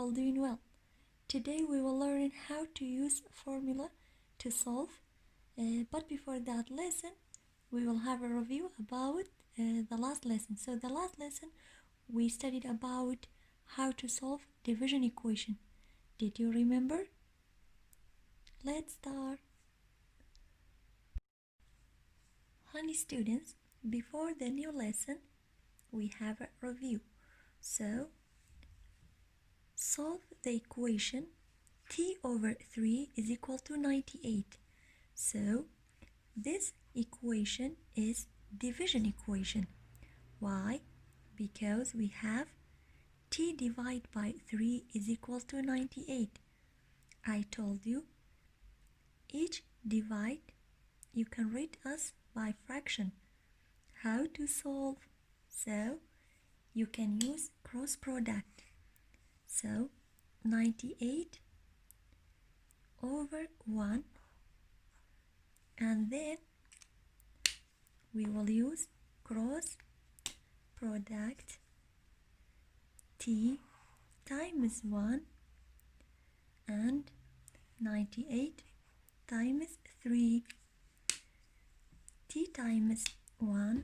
all doing well. Today we will learn how to use formula to solve, but before that lesson we will have a review about the last lesson. So the last lesson we studied about how to solve division equation. Did you remember? Let's start. Honey students, before the new lesson we have a review. So solve the equation t over 3 is equal to 98. So this equation is division equation. Why? Because we have t divided by 3 is equal to 98. I told you each divide you can read as by fraction. How to solve? So you can use cross product. So 98 over 1, and then we will use cross product t times 1 and 98 times 3. T times 1,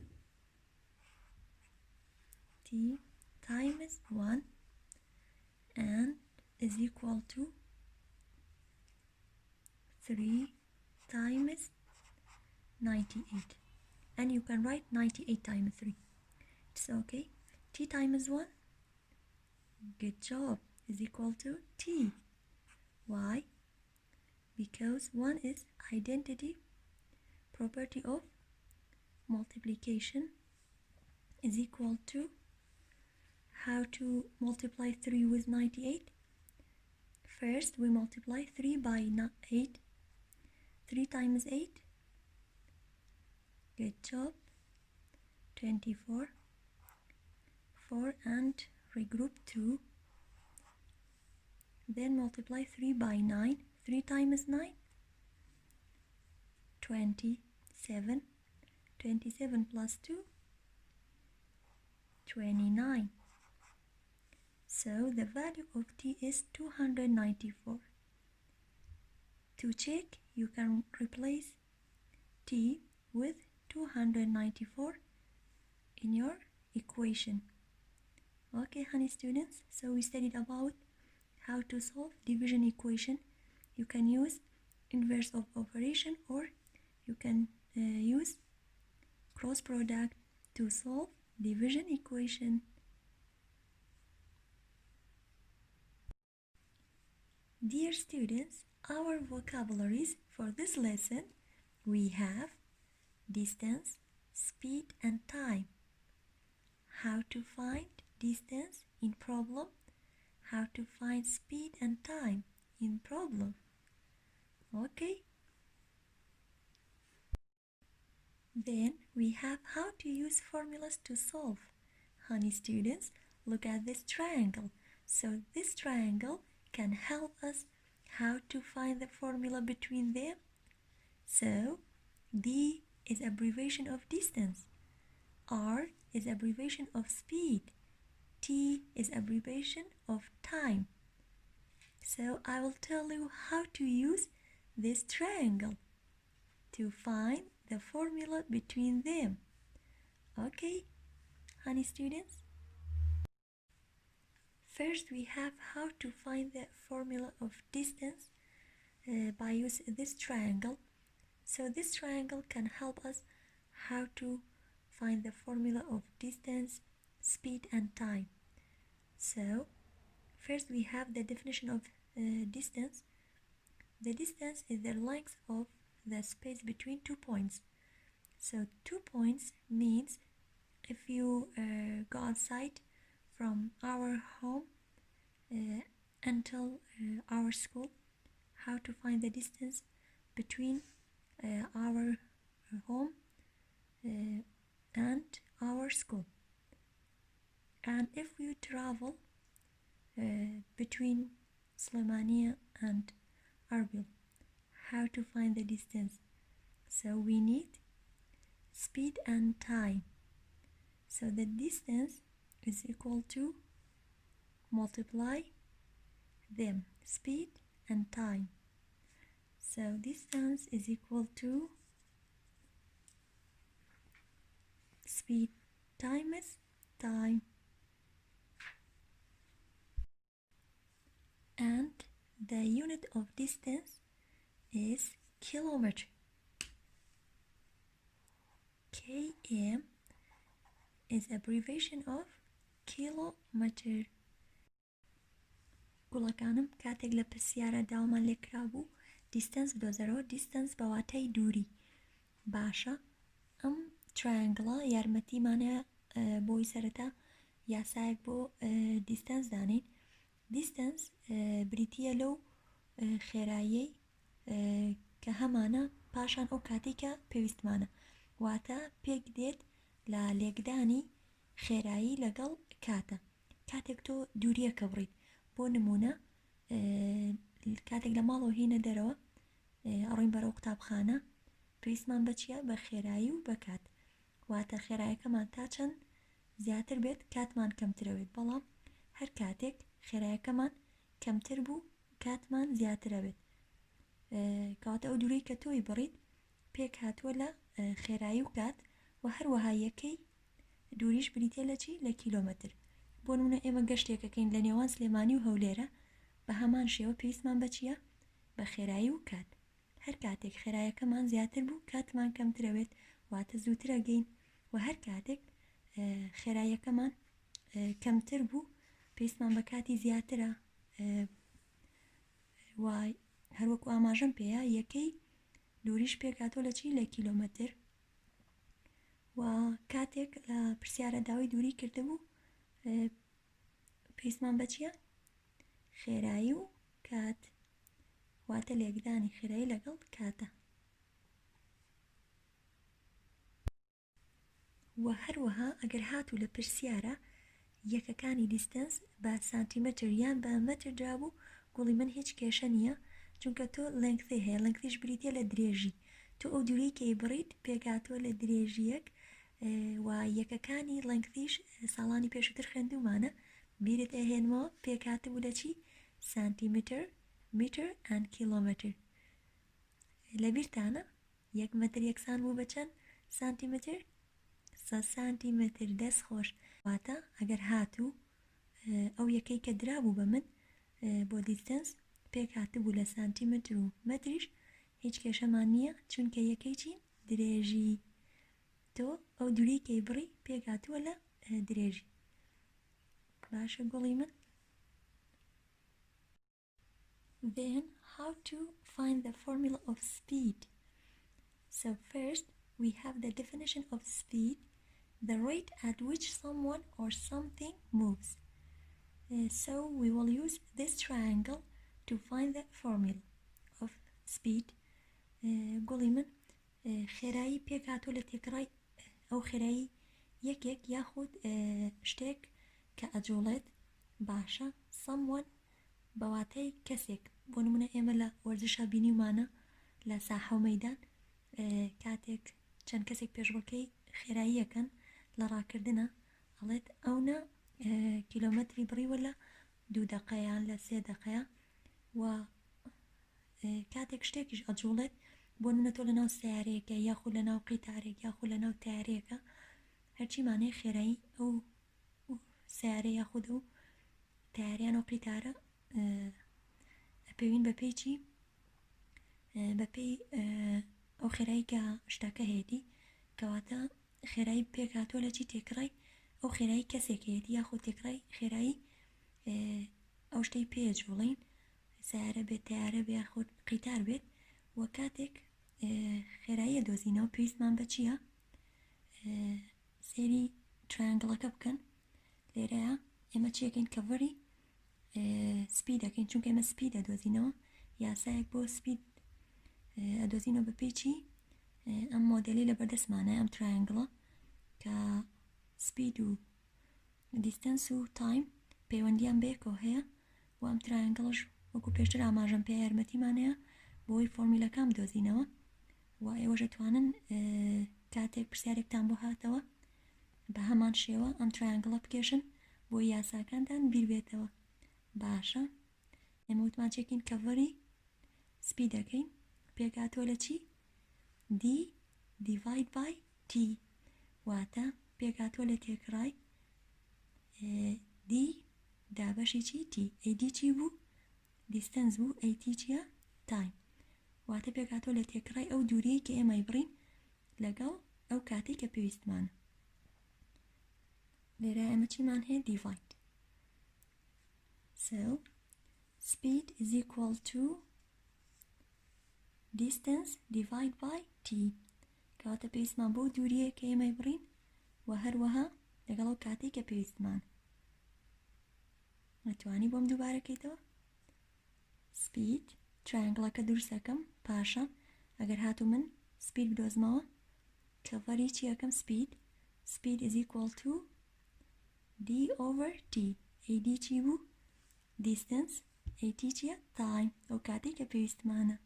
t times 1 and is equal to 3 times 98, and you can write 98 times 3. It's okay. T times 1, good job, is equal to t. Why? Because 1 is identity property of multiplication is equal to, how to multiply 3 with 98? First we multiply 3 by 8. 3 times 8, good job, 24. 4 and regroup 2. Then multiply 3 by 9. 3 times 9, 27. 27 plus 2, 29. So the value of t is 294. To check, you can replace t with 294 in your equation. Okay, honey students, so we studied about how to solve division equation. You can use inverse of operation, or you can use cross product to solve division equation. Dear students, our vocabularies for this lesson, we have distance, speed and time. How to find distance in problem, how to find speed and time in problem. Okay. Then we have how to use formulas to solve. Honey students, look at this triangle. So this triangle can help us how to find the formula between them. So D is abbreviation of distance, R is abbreviation of speed, T is abbreviation of time. So I will tell you how to use this triangle to find the formula between them. Okay, honey students? First we have how to find the formula of distance by using this triangle. So this triangle can help us how to find the formula of distance, speed and time. So first we have the definition of distance. The distance is the length of the space between 2 points. So 2 points means if you go outside from our home until our school, how to find the distance between our home and our school. And if you travel between Slimania and Arbil, how to find the distance? So we need speed and time. So the distance is equal to multiply them, speed and time. So distance is equal to speed times time. And the unit of distance is kilometer. km is abbreviation of kilometer. گوڵەکانم کاتێک لە پرسیارە داوامان لێکرابوو دیستەنس بدۆزەرەوە دیستەنس بە واتای دووری باشە ئەم ترایەنگڵە یارمەتیمانە بۆی سەرەتا یاسایەک بۆ دیستەنس دانین دیستەنس بریتیە لەو خێراییەی کە هەمانە پاشان ئەو کاتێکە پێویستمانە واتە پێک دێت لە لێکدانی خێرایی لەگەڵ کاتە کاتێک تۆ دووریەکە بڕیت بۆ نمونە کاتێک لە ماڵەوە هینە دەرەوە ئەڕۆین بەرەو قوتابخانە پێویستمان بە چیە بە خێرایی و بە کات واتە خێرایەکەمان تا چەند زیاتر بێت کاتمان کەمترەوێت بەڵام هەر کاتێک خێرایەکەمان کەمتر بوو کاتمان زیاترە بێت کەواتە ئەو دوورەی کە تۆی بڕیت پێک هاتووە لە خێرایی و کات و هەروەها یەکەی دووریش بریتە لە چی لە کیلۆمەتر بۆ نمونە ئێمە گەشتێکەکەین لە نێوان سلێمانی و هەولێرە بە هەمان شێوە پێویستمان بە چیە بە خێرایی و کات هەر کاتێک خێرایەکەمان زیاتر بوو کاتمان کەمترەوێت واتە زووترە گەین و هەر کاتێک خێرایەکەمان کەمتر بوو پێویستمان بە کاتی زیاترە وای هەروەکو ئاماژەم پێەیە یەکەی دووریش پێکاتۆ لە چی لە کیلۆمەتر و کاتێک لە پرسیارە داوای دووری کردبوو پێویستمان بە چیە خێرایی و کات واتە لێکدانی خێرایی لەگەڵ کاتە و هەروەها ئەگەر هاتوو لە پرسیارە یەکەکانی دیستەنس بە سانتیمەتر یان بە مەتر درابوو گوڵی من هیچ کێشە نییە چونکە تۆ لەنگثی هەیە لەنگثیش بریتە لە درێژی تۆ ئەو دوورەی کەی بڕیت پێکاتوە لە درێژیەک و یەکەکانی لەنگثیش ساڵانی پێشووتر خوێندومانە بیرت ئەهێنمەوە پێکاتبوو لە چی سانتیمتر میتر ئەند کیلۆمەتر لەبیرتانە یەک مەتر یەکسان بوو بە چەند سانتیمتر 100 سانتیمتر دەست خۆش واتە ئەگەر هاتوو ئەو یەکەی کە درابوو بە من بۆ دیستەنس پێک هاتبوو لە سانتیمتر و مەتریش هیچ کێشەمان نییە چونکە یەکەی چین درێژی تۆ ئەو دووری کەی بڕی پێک هاتووە لە درێژی باشە گوڵی من Then how to find the formula of speed so first we have the definition of speed the rate at which someone or something moves so we will use this triangle to find the formula of speed گوڵی من خێرایی پێک هاتووە لە تێکڕای ئەو خێرایی یەکێک یاخود شتێک کە ئەجوڵێت باشە someone بەواتای کەسێک بۆ نمونە ئێمە لە وەرزشە بینیمانە لە ساحە و مەیدان کاتێک چەند کەسێک پێشبڕکەی خێراییەکەن لە ڕاکردنە ئەڵێت ئەوە کیلۆمەتری بڕیوە لە 2 دقەیان لە 3 دقەیە و کاتێک شتێکیش ئەجوڵێت بۆ نمونە تۆ لەناو سیارەیەکە یاخود لەناو قیتارێک یاخود لەناو تایارەیەکە هەرچی مانەیە خێرایی ئەو سیارە یاخود و تایاریان و قیتارە پێوین بەپێی چی بەپێی ئەو خێرایی کە شتەکە هەیەی کەواتە خێرایی پێک هاتووە لە چی تێکڕای ئەو خێرایی کەسێک هەیەی یاخود تێکڕای خێرایی ئەو شتەی پێجوڵین سیارە بێت تایارە بێ یاخود قیتار بێت و کاتێک خێراییە دۆزینەوە پێویستمان بە چییە سێری ترایانگڵەکە بکەن لێرەیە ئێمە چیەکەین کەڤەری سپید دەکەین چونکە ئێمە سپید دەدۆزینەوە یاسایەک بۆ سپید ئەدۆزینەوە بە پێی چی ئەم مۆدێلی لە بەردەستمانە ئەم ترایانگڵە کە سپید و دیستەنس و تایم پەیوەندیان بەیەکەوە هەیە و ئەم ترایانگڵەش وەکو پێشتر ئاماژەم پێ یارمەتیمانەیە بۆی فۆرمیلەکان بدۆزینەوە و ئێوەش دەتوانن کاتێک پرسیارێکتان بۆ هاتەوە بە هەمان شێوە ئەم ترایانگڵە بکێشن بۆ یاساکانتان بیر بێتەوە باشە ئێمە وتمان چێکین کەڤەری سپید دەکەین پێکاتۆ لە چی d divide by t واتە پێکاتۆ لە تێکڕای d دابەشی چی t ئەیدی چی بوو دیستەنس بوو ئەیتی چیە تایم واتە پێکاتۆ لە تێکڕای ئەو دووریەی کە ئێمەی بڕین لەگەڵ ئەو کاتێک کە پێویستمانە لێرە ئێمە چیمان هەیە divide so speed is equal to distance divide by t کەواتە پێویستمان بۆ دووریە کە ئێمەی بڕین و هەروەها لەگەڵ ئەو کاتێک کە پێویستمان نەتوانی بۆم دووبارەکەیتەوە speed ترایەنگڵەکە دروستەکەم پاشە ئەگەر هاتو من speed بدۆزمەوە کەڤەری چی یەکەم speed is equal to d over t ad چی بوو distance at چیە time ئەو کاتێک کە پێویستمانە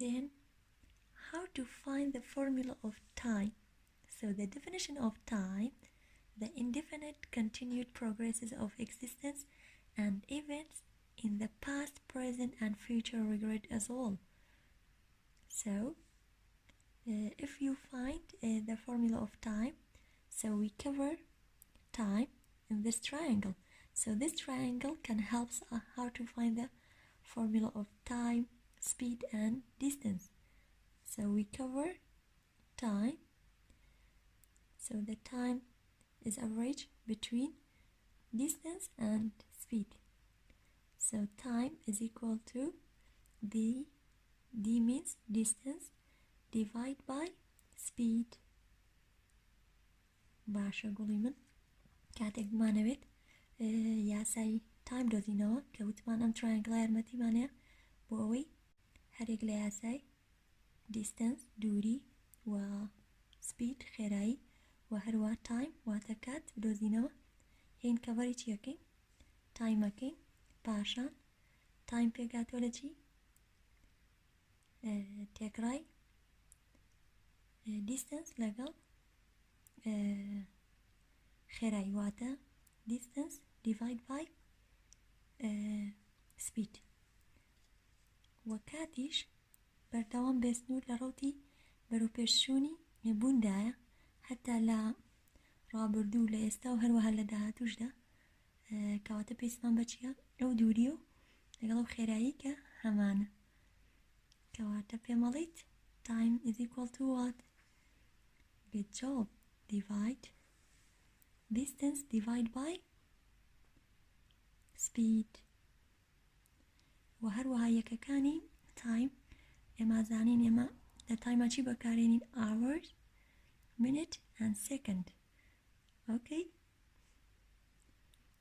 then how to find the formula of time so the definition of time the indefinite continued progresses of existence and events in the past, present and future regard as all. So if you find the formula of time, so we cover time in this triangle. So this triangle can help us how to find the formula of time, speed and distance. So we cover time. So the time is average between distance and speed. So time is equal to d means distance divide by speed باشە گوڵی من کاتێک بمانەوێت یاسای تایم دۆزینەوە کە وتمان ئەم ترایەنگڵە یارمەتیمانەیە بۆ ئەوەی هەرێک لە یاسای دیستەنس دووری و سپید خێرایی و هەروە تایم واتە کات بدۆزینەوە هین کەڤەری چیەکەین تایمەکەین پاشان تایم پێکاتۆ لە چی تێکڕای دیستەنس لەگەڵ خێرایی واتە دیستەنس divide by speed و کاتیش بەردەوام بێسنوور لە ڕەوتی بەروپێشچوونی بووندایە هەتا لە ڕابردوو لە ئێستا و هەروەها لە داهاتووشدا کەواتە پێویستمان بە چیە ئەو دووریە و لەگەڵ ئەو خێرایی کە هەمانە کەواتە پێمەڵیت time is equal to what good job divide distance divide by speed و هەروەها یەکەکانی time ئێمە زانین ئێمە لە تایمە چی بەکارێنین hours minute and second okay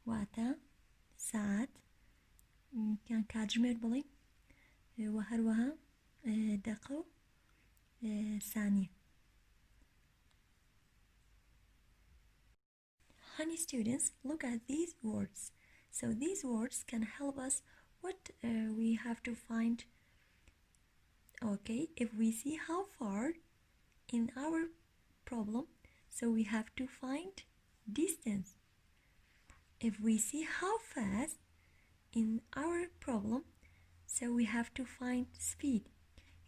واتە ساعت یان کاتژمێر بڵین و هەروەها دەقە و ثانیە Honey students, look at these words. So these words can help us what we have to find. Okay, if we see how far in our problem, so we have to find distance. If we see how fast in our problem, so we have to find speed.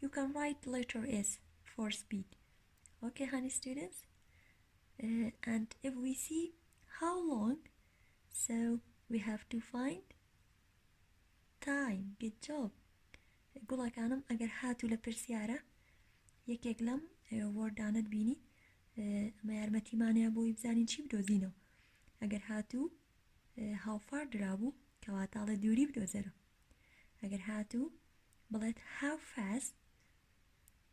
You can write letter S for speed. Okay, honey students? And if we see how long, so we have to find time. Good job. گوڵەکانم ئەگەر هاتوو لە پرسیارە یەکێک لەم وەردانت بینی ئەمە یارمەتیمانەیە بۆی بزانین چی بدۆزینەوە ئەگەر هاتوو هاوفار درابوو کەواتاڵە دووری بدۆزەرە ئەگەر هاتوو بڵێت how fast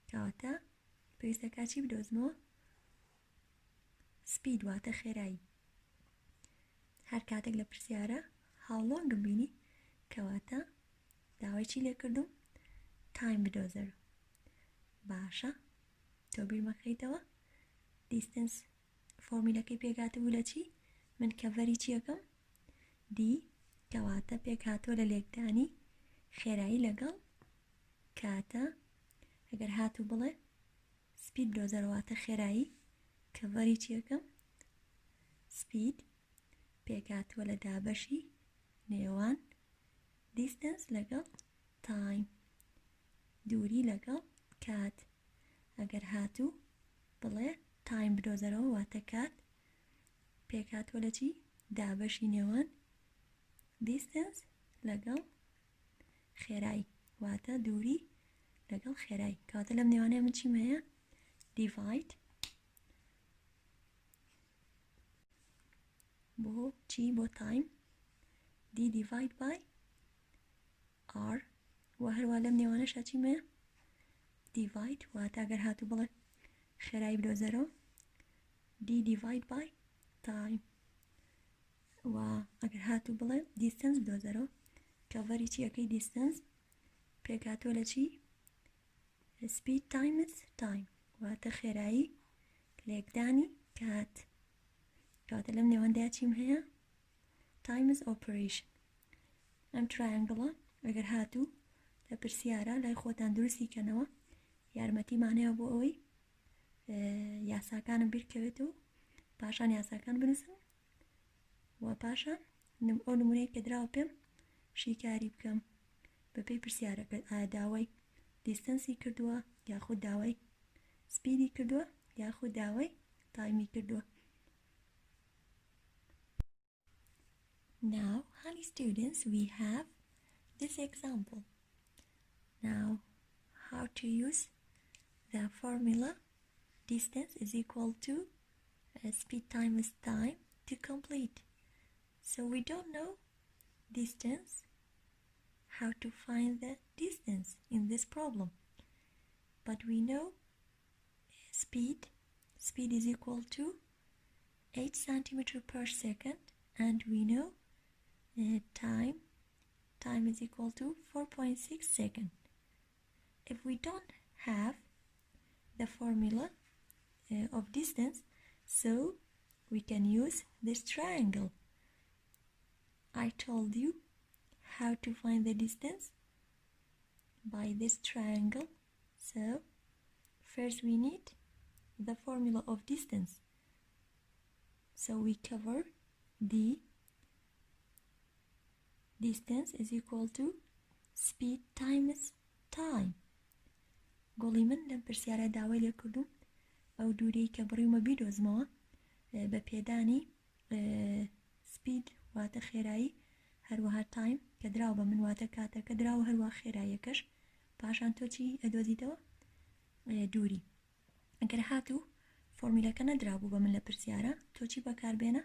کەواتە پێویستەکە چی بدۆزمەوە speed واتە خێرایی هەر کاتێک لە پرسیارە how long بینی کەواتە داوای چی لێ کردوم time بدۆزەرە باشە تۆ بیرمەکەیتەوە distance فۆرمیلەکەی پێکاتە بوو لە چی من کەڤەری چیەکەم d کەواتە پێکاتۆ لە لێکدانی خێرایی لەگەڵ کاتە ئەگەر هاتوو بڵێ speed بدۆزەرەواتە خێرایی کەڤەری چیەکەم speed پێکاتوە لە دابەشی نێوان distance لەگەڵ time دووری لەگەڵ کات ئەگەر هاتوو بڵێ time بدۆزەرەوە واتە کات پێکاتوە لە چی دابەشی نێوان distance لەگەڵ خێرایی واتە دووری لەگەڵ خێرایی کاتە لەم نێوانەیە من چیم هەیە divide بۆ چی بۆ time d divide by r و هەروە لەم نێوانەشە چیم هەیە divide واتە ئەگەر هاتوو بڵێ خێرایی بدۆزەرەوە d divide by time و ئەگەر هاتوو بڵێ distance بدۆزەرەوە کەڤەری چی ئەەکەی distance پێکاتوە لە چی speed times time واتە خێرایی لێکدانی کات کاتە لەم نێوەندەیە چیم هەیە times operation ئەم triangle ئەگەر هاتوو لە پرسیارە لای خۆتان دروستی کەنەوە یارمەتیمانەیە بۆ ئەوەی یاساکانم بیرکەوێت و پاشان یاساکان بنووسم و پاشان ئەو نمونەیە کە دراوە پێم شیکاری بکەم بەپێی پرسیارەکە ئایا داوای دیستەنسی کردووە یاخود داوای سپیدی کردووە یاخود داوای تایمی کردووە. Now, honey students, we have this example. Now, how to use the formula distance is equal to speed times time to complete. So we don't know distance, how to find the distance in this problem. But we know speed is equal to 8 centimeters per second, and we know time is equal to 4.6 seconds. If we don't have the formula of distance, so we can use this triangle. I told you how to find the distance by this triangle. So first we need the formula of distance. So we cover the distance is equal to speed times time. گۆڵی من لەم پرسیارە داوای لێ کردوم ئەو دوورەی کە بڕیمە بیدۆزمەوە بە پێدانی سپید واتە خێرایی هەروەها تایم کە دراوە بە من واتە کاتەکە دراوە هەروە خێراییەکەش پاشان تۆ چی ئەدۆزیتەوە دووری. ئەگەر هاتوو فۆرمیلەکە نەدرابوو بە من لە پرسیارە تۆ چی بەکاربێنە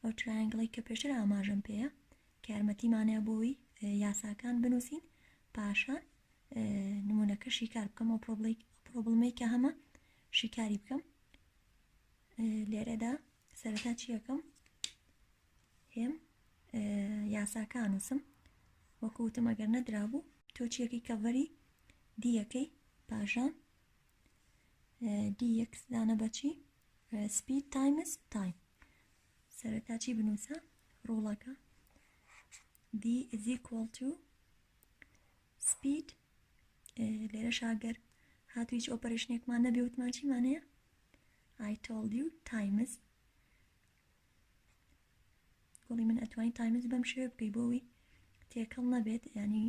ئەو ترایەنگڵی کە پێشتر ئاماژەم پێیە کە یارمەتیمانەیە بۆی یاساکان بنووسین پاشان نمونەکە شیکار بکەم ئەو پرۆبڵمەی کە هەمە شیکاری بکەم. لێرەدا سەرەتا چیەکەم هێم یاساکان نووسم وەکو وتم ئەگەر نەدرابوو تۆ چیەکەی کەڤەری دیەکەی پاشان dx دانە بەچی speed times time سەرەتا چی بنووسە ڕۆڵەکە d is equal to speed لێرە شاگەر هاتو هیچ ئۆپەرێشنێکمان نەبێ وتمان چیمانەیە I told you times گۆڵی من ئەتوانین times بەم شێوە بکەی بۆەوەی تێکەڵ نەبێت ینی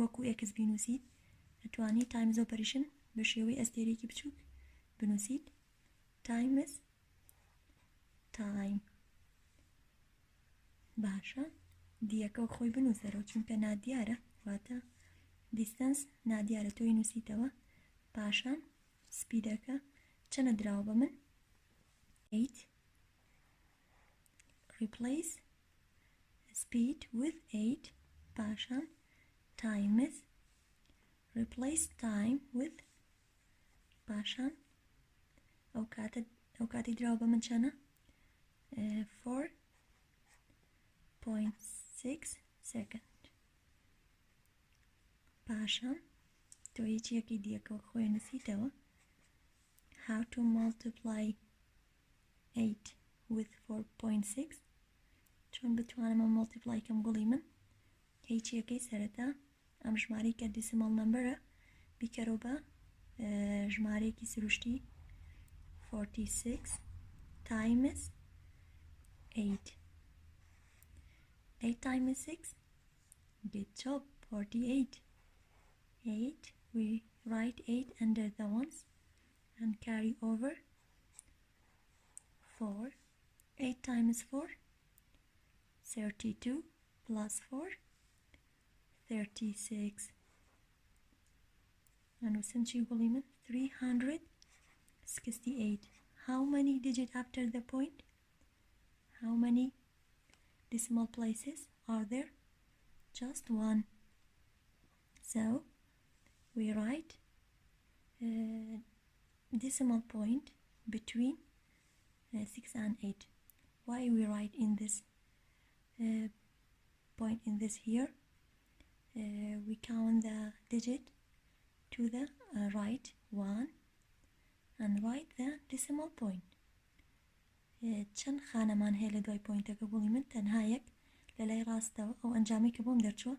وەکو x بینووسیت ئەتوانی times ئۆپەرێشن بە شێوەی ئەستێرێکی بچووک بنووسیت times time باشە دیەکە خۆی بنووسەرەوە چونکە نادیارە واتە distance نادیارە تۆی نووسیتەوە پاشان سپیدەکە چەنە دراوە بە من 8 replace speed with 8 پاشان times replace time with پاشان ئەو کاتی دراوە بە من چەنە 4.6 second پاشان تۆ هیچیەکی دیەکەوە خۆی نووسیتەوە how to multiply 8 with 4.6 چۆن بتوانم ئەم مڵتیپلای کەم گوڵی من هیچیەکەی سەرەتا ئەم ژمارەی کە دیسیمەڵ نەمبەرە بیکەرەوە بە ژمارەیەکی سروشتی 46 times 8. 8 times 6. Good job. 48. 8. We write 8 under the ones and carry over 4. 8 times 4. 32 plus 4. 36. And essentially 368. How many digits after the point? How many decimal places are there? Just one. So we write decimal point between 6 and 8. Why we write in this point in this here? We count the digit to the right 1 and write the decimal point. چەند خانەمان هەیە لە دوای پۆینتەکە بڵی من تەنها یەک لە لای ڕاستەوە ئەو ئەنجامی کە بۆم دەرچووە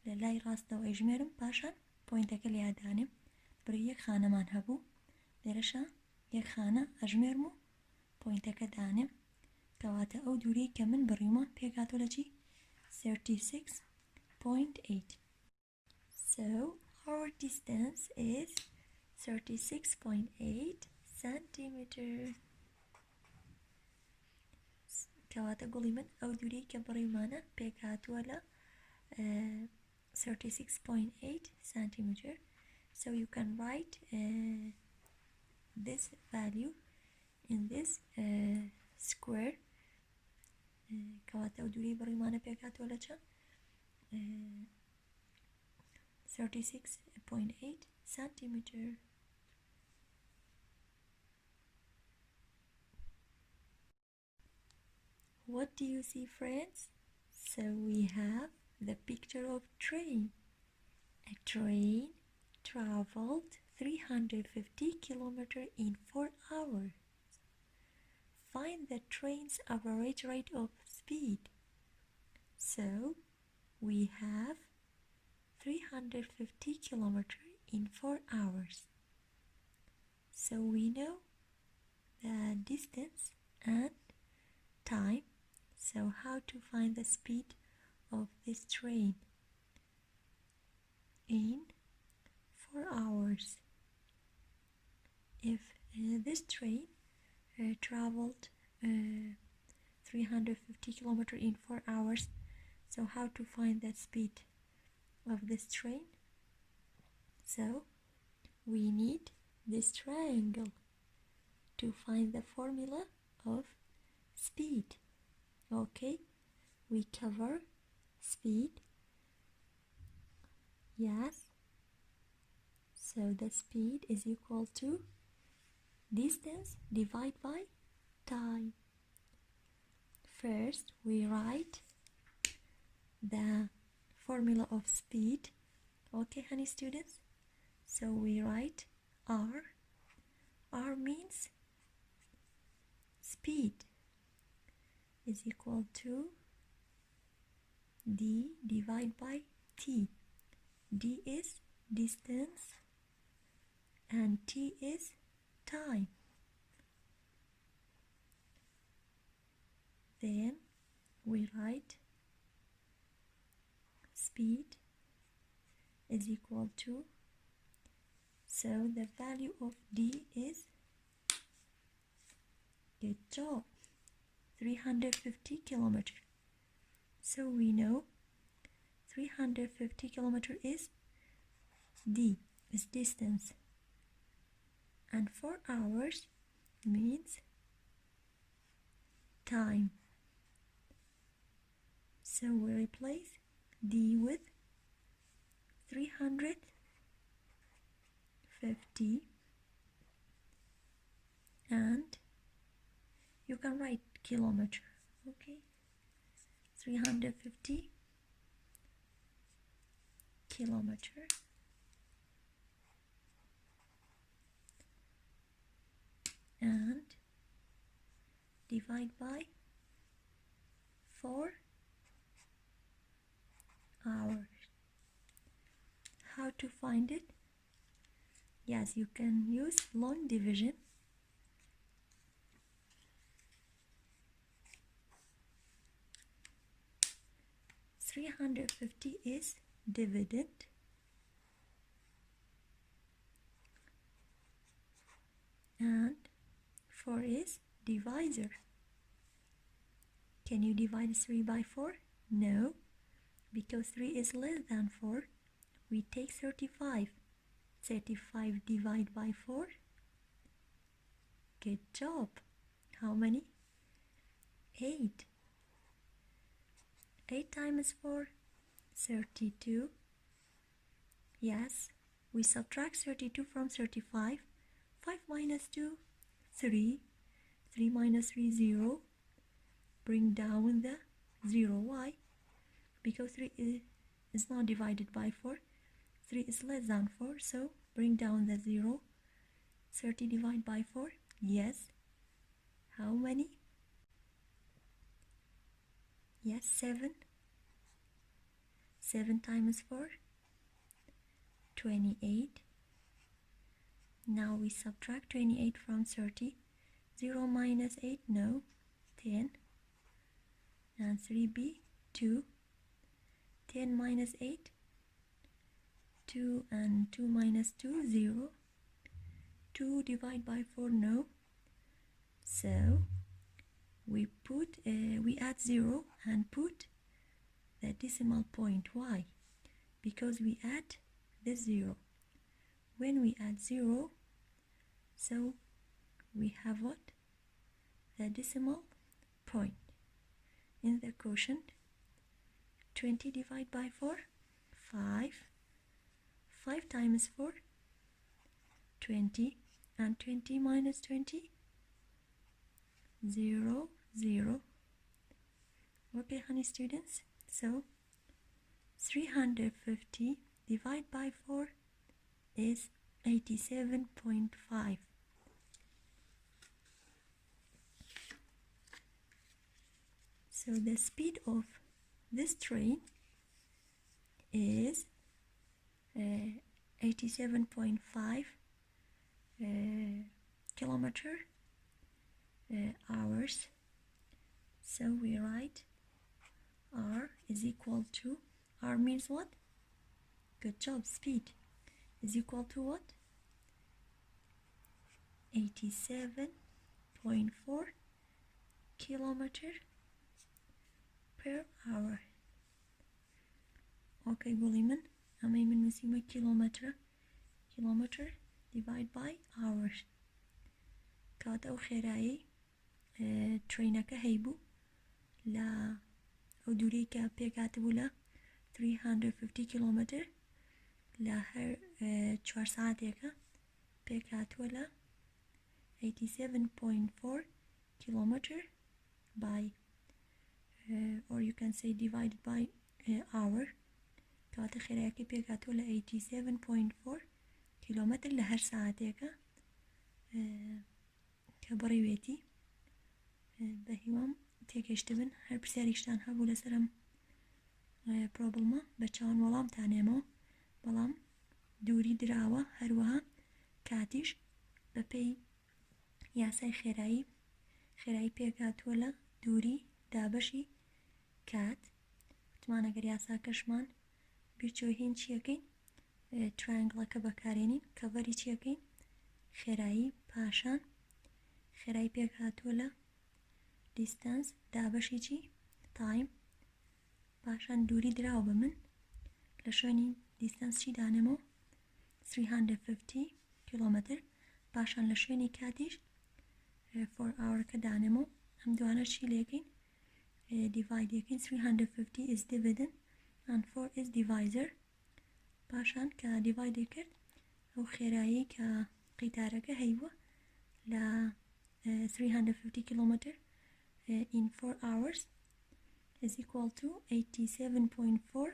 لە لای ڕاستەوە ئەژمێرم پاشان پۆینتەکە لێدانێم بڕی یەک خانەمان هەبوو لێرەشە یەک خانە ئەژمێرم و پۆینتەکە دانێم کەواتە ئەو دووری کە من بڕیمە پێکاتۆ لە چی 36.8. So our distance is 36.8 centimeter. کەواتە گوڵی من ئەو دووری کە بڕیمانە پێکاتووە لە 36.8 centimeter. So you can write this value in this square. کەواتە ئەو دووری بڕیمانە پێکاتووە لە چە 36.8 centimeter. What do you see, friends? So we have the picture of train. A train traveled 350 kilometers in 4 hours. Find the train's average rate of speed. So we have 350 kilometers in 4 hours. So we know the distance and time. So how to find the speed of this train in 4 hours? If this train traveled 350 kilometers in 4 hours, so how to find the speed of this train? So we need this triangle to find the formula of speed. Okay, we cover speed. Yes, so the speed is equal to distance divided by time. First we write the formula of speed. Okay, honey students, so we write R. R means speed is equal to D divided by T. D is distance and T is time. Then we write speed is equal to, so the value of D is, good job, 350 kilometers. So we know 350 kilometers is D, is distance, and 4 hours means time. So we replace D with 350 and you can write kilometer. Okay, 350 kilometer and divide by 4 hours. How to find it? Yes, you can use long division. 350 is dividend and 4 is divisor. Can you divide 3 by 4? No, because 3 is less than 4. We take 35. 35 divided by 4. Good job. How many? 8. 8 times 4, 32. Yes, we subtract 32 from 35. 5 minus 2, 3. 3 minus 3, 0. Bring down the 0. Why? Because 3 is not divided by 4. 3 is less than 4, so bring down the 0. 30 divided by 4. Yes. How many? Yes, 7. 7 times 4, 28. Now we subtract 28 from 30. 0 minus 8, no, 10. Answer B, 2. 10 minus 8, 2, and 2 minus 2, 0. 2 divided by 4, no. So we add 0 and put the decimal point. Why? Because we add the 0. When we add 0, so we have what? The decimal point. In the quotient, 20 divided by 4, 5. 5 times 4, 20. And 20 minus 20, 0, 0. Okay, honey students, so 350 divided by 4 is 87.5. So the speed of this train is 87.5 kilometer hours. So we write R is equal to, R means what? Good job, speed is equal to what? 87.4 kilometer per hour. Okay, Guliman, أما من مسيمة kilometer divide by hours. كات أو خيراي ترينك هيبو لا أو دوريكا بيكاتبو لا 350 كيلومتر لا هر 4 ساعتك بيكاتبو لا 87.4 kilometer by or you can say divided by hour. كات خيراي بيكاتبو لا 87.4 كيلومتر لهر ساعتك كبريويتي بهيوام تێگەشتبن هەر پرسیارێکشتان هەبوو لەسەرم پرۆبڵمە بە چاوان وەڵام تانێمەوە بەڵام دووری دراوە هەروەها کاتیش بەپێی یاسای خێرایی پێکاتووە لە دووری دابەشی کات وتمان ئەگەر یاساکەشمان بیرچۆهین چیەکەین ترایەنگڵەکە بەکارێنین کەڤەری چیەکەین خێرایی پاشان خێرایی پێکاتووە لە distance دابەشی چی time پاشان دووری دراوە بە من لە شوێنی distance چی دانێمەوە 350 کیلومتر پاشان لە شوێنی کاتیش 4 hourەکە دانێمەوە ئەم دوانە چی لێکەین divide یەکەین 350 is dividend and 4 is divisor پاشان کە divide کرد ئەو خێرایی کە قیتارەکە هەیوە لە 350 kilometer in 4 hours is equal to 87.4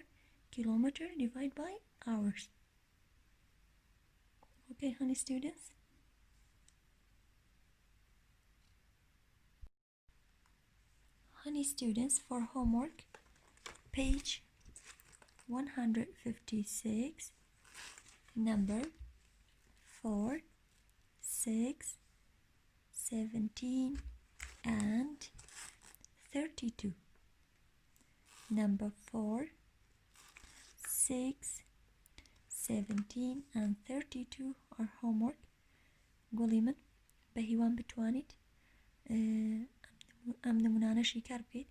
kilometer divided by hours. Okay, honey students. Honey students, for homework, page 156, number 4, 6, 17 and 32. Number 4, 6, 17 and 32 are homework. گوڵی من بە هیوان بتوانیت ئەم نمونانەشی کار بکەیت.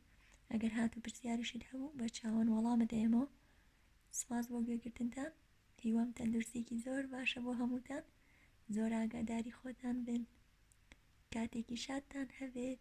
ئەگەر هاتوو پرسیاریشت هەبوو بە چاوان وەڵامە دەیەمەوە. سپاس بۆ گوێگرتنتان. هیوام تەندروستێکی زۆر باشە بۆ هەمووتان. زۆر ئاگاداری خۆتان بن. کاتێکی شادتان هەبێت.